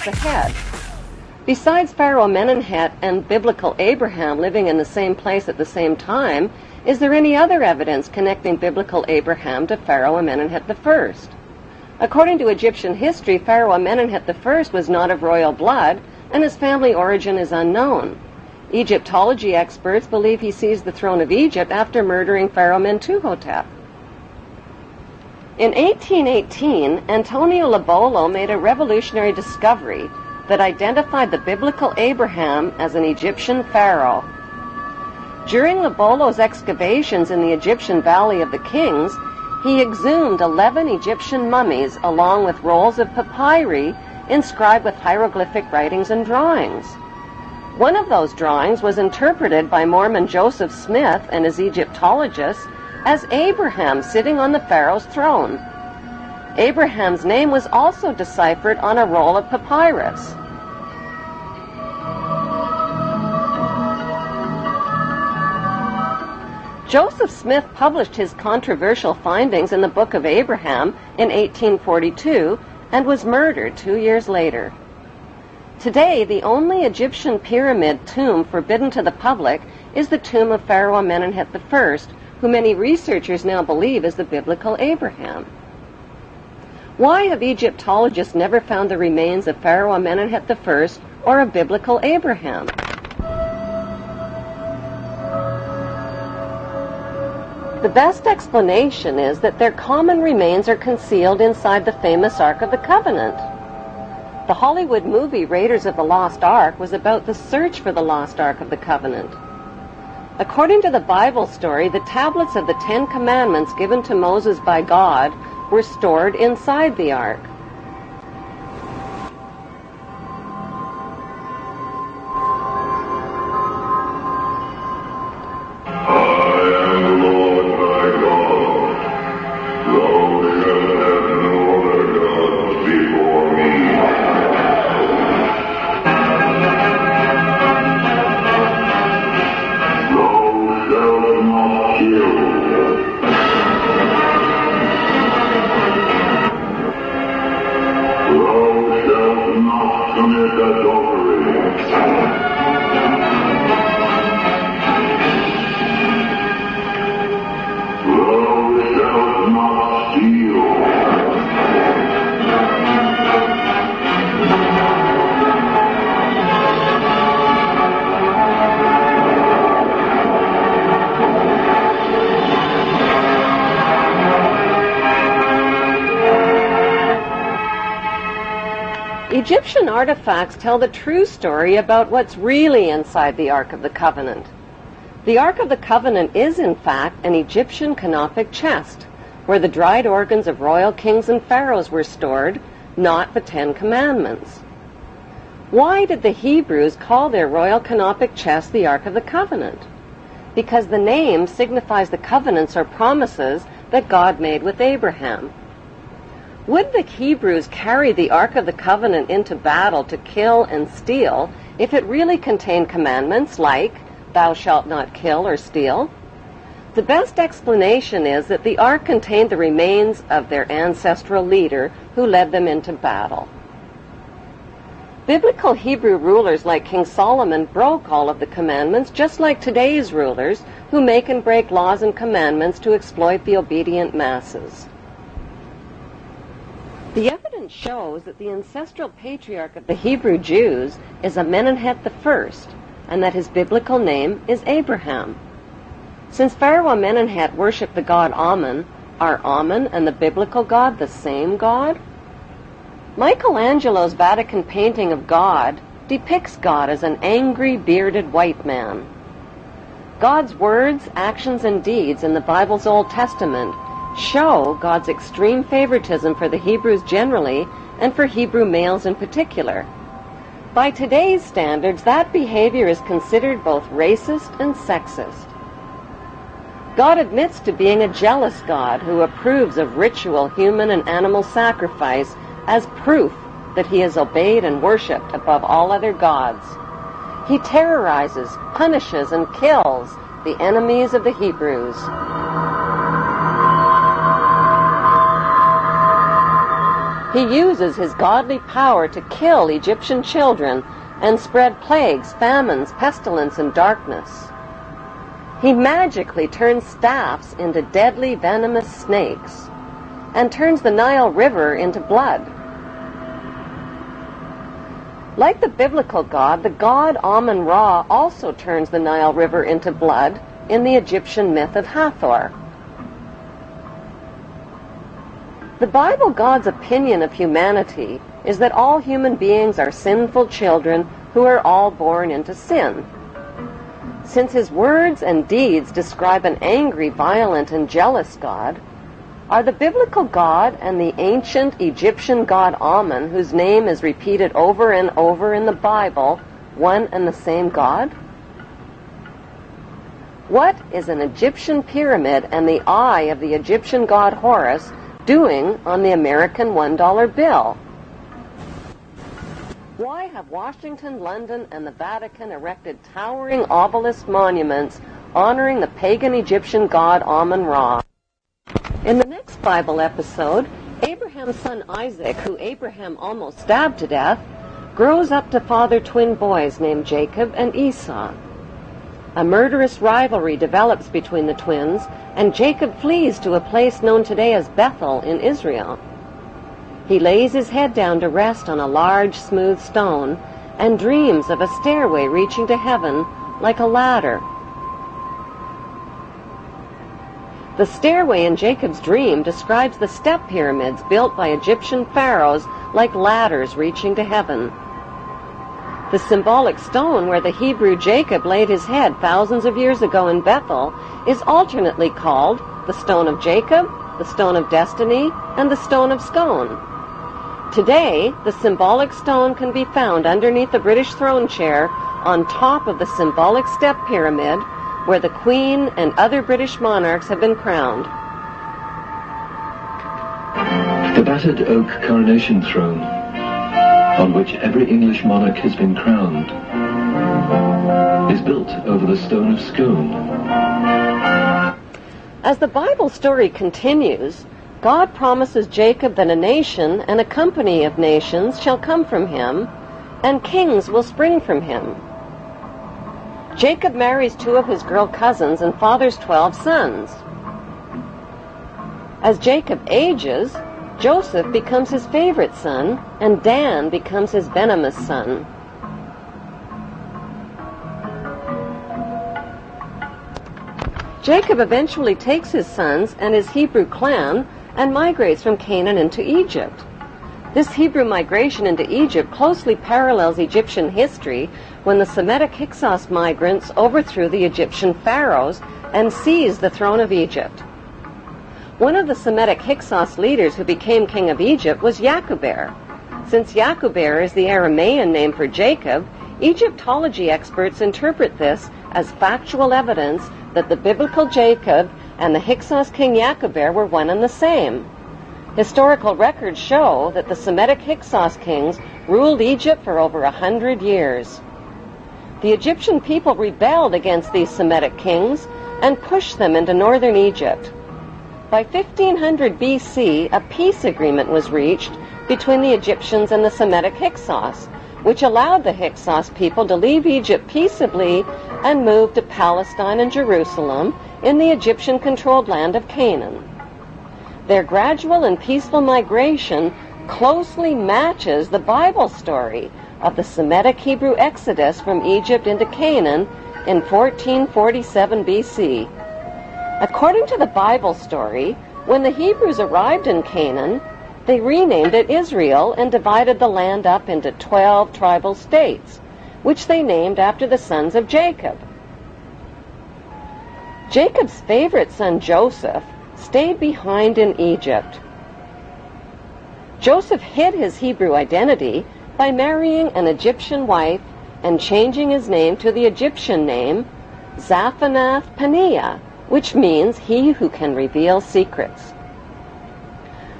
Ahead. Besides Pharaoh Amenemhet and biblical Abraham living in the same place at the same time, is there any other evidence connecting biblical Abraham to Pharaoh Amenemhet I? According to Egyptian history, Pharaoh Amenemhet I was not of royal blood, and his family origin is unknown. Egyptology experts believe he seized the throne of Egypt after murdering Pharaoh Mentuhotep. In 1818, Antonio Lobolo made a revolutionary discovery that identified the biblical Abraham as an Egyptian pharaoh. During Lobolo's excavations in the Egyptian Valley of the Kings, he exhumed 11 Egyptian mummies along with rolls of papyri inscribed with hieroglyphic writings and drawings. One of those drawings was interpreted by Mormon Joseph Smith and his Egyptologists as Abraham sitting on the pharaoh's throne. Abraham's name was also deciphered on a roll of papyrus. Joseph Smith published his controversial findings in the Book of Abraham in 1842 and was murdered 2 years later. Today, the only Egyptian pyramid tomb forbidden to the public is the tomb of Pharaoh Amenemhet I, who many researchers now believe is the biblical Abraham. Why have Egyptologists never found the remains of Pharaoh Amenemhet I or a biblical Abraham? The best explanation is that their common remains are concealed inside the famous Ark of the Covenant. The Hollywood movie Raiders of the Lost Ark was about the search for the lost Ark of the Covenant. According to the Bible story, the tablets of the 10 Commandments given to Moses by God were stored inside the ark. Egyptian artifacts tell the true story about what's really inside the Ark of the Covenant. The Ark of the Covenant is, in fact, an Egyptian canopic chest, where the dried organs of royal kings and pharaohs were stored, not the 10 Commandments. Why did the Hebrews call their royal canopic chest the Ark of the Covenant? Because the name signifies the covenants or promises that God made with Abraham. Would the Hebrews carry the Ark of the Covenant into battle to kill and steal if it really contained commandments like, "Thou shalt not kill or steal"? The best explanation is that the Ark contained the remains of their ancestral leader who led them into battle. Biblical Hebrew rulers like King Solomon broke all of the commandments, just like today's rulers who make and break laws and commandments to exploit the obedient masses. The evidence shows that the ancestral patriarch of the Hebrew Jews is Amenemhet I, and that his biblical name is Abraham. Since Pharaoh Amenemhet worshipped the god Amun, are Amun and the biblical God the same God? Michelangelo's Vatican painting of God depicts God as an angry, bearded white man. God's words, actions, and deeds in the Bible's Old Testament show God's extreme favoritism for the Hebrews generally and for Hebrew males in particular. By today's standards, that behavior is considered both racist and sexist. God admits to being a jealous God who approves of ritual human and animal sacrifice as proof that he is obeyed and worshipped above all other gods. He terrorizes, punishes, and kills the enemies of the Hebrews. He uses his godly power to kill Egyptian children and spread plagues, famines, pestilence, and darkness. He magically turns staffs into deadly venomous snakes and turns the Nile River into blood. Like the biblical god, the god Amun-Ra also turns the Nile River into blood in the Egyptian myth of Hathor. The Bible God's opinion of humanity is that all human beings are sinful children who are all born into sin. Since his words and deeds describe an angry, violent, and jealous God, are the biblical God and the ancient Egyptian god Amun, whose name is repeated over and over in the Bible, one and the same God? What is an Egyptian pyramid and the eye of the Egyptian god Horus doing on the American $1 bill? Why have Washington, London, and the Vatican erected towering obelisk monuments honoring the pagan Egyptian god Amun-Ra? In the next Bible episode, Abraham's son Isaac, who Abraham almost stabbed to death, grows up to father twin boys named Jacob and Esau. A murderous rivalry develops between the twins, and Jacob flees to a place known today as Bethel in Israel. He lays his head down to rest on a large, smooth stone and dreams of a stairway reaching to heaven like a ladder. The stairway in Jacob's dream describes the step pyramids built by Egyptian pharaohs like ladders reaching to heaven. The symbolic stone where the Hebrew Jacob laid his head thousands of years ago in Bethel is alternately called the Stone of Jacob, the Stone of Destiny, and the Stone of Scone. Today, the symbolic stone can be found underneath the British throne chair on top of the symbolic step pyramid where the Queen and other British monarchs have been crowned. The battered oak coronation throne, on which every English monarch has been crowned, is built over the Stone of Scone. As the Bible story continues, God promises Jacob that a nation and a company of nations shall come from him, and kings will spring from him. Jacob marries 2 of his girl cousins and fathers 12 sons. As Jacob ages, Joseph becomes his favorite son, and Dan becomes his venomous son. Jacob eventually takes his sons and his Hebrew clan and migrates from Canaan into Egypt. This Hebrew migration into Egypt closely parallels Egyptian history when the Semitic Hyksos migrants overthrew the Egyptian pharaohs and seized the throne of Egypt. One of the Semitic Hyksos leaders who became king of Egypt was Yacuber. Since Yacuber is the Aramean name for Jacob, Egyptology experts interpret this as factual evidence that the biblical Jacob and the Hyksos king Yacuber were one and the same. Historical records show that the Semitic Hyksos kings ruled Egypt for over 100 years. The Egyptian people rebelled against these Semitic kings and pushed them into northern Egypt. By 1500 BC, a peace agreement was reached between the Egyptians and the Semitic Hyksos, which allowed the Hyksos people to leave Egypt peaceably and move to Palestine and Jerusalem in the Egyptian-controlled land of Canaan. Their gradual and peaceful migration closely matches the Bible story of the Semitic Hebrew exodus from Egypt into Canaan in 1447 BC. According to the Bible story, when the Hebrews arrived in Canaan, they renamed it Israel and divided the land up into 12 tribal states, which they named after the sons of Jacob. Jacob's favorite son Joseph stayed behind in Egypt. Joseph hid his Hebrew identity by marrying an Egyptian wife and changing his name to the Egyptian name Zaphanath Paneah, which means he who can reveal secrets.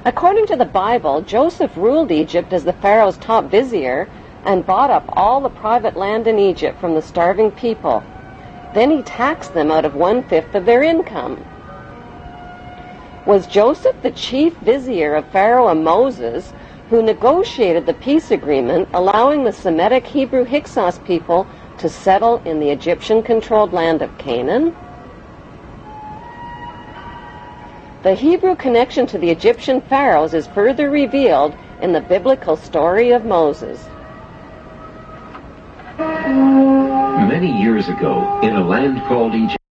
According to the Bible, Joseph ruled Egypt as the Pharaoh's top vizier and bought up all the private land in Egypt from the starving people. Then he taxed them out of 1/5 of their income. Was Joseph the chief vizier of Pharaoh and Moses, who negotiated the peace agreement allowing the Semitic Hebrew Hyksos people to settle in the Egyptian-controlled land of Canaan? The Hebrew connection to the Egyptian pharaohs is further revealed in the biblical story of Moses. Many years ago, in a land called Egypt,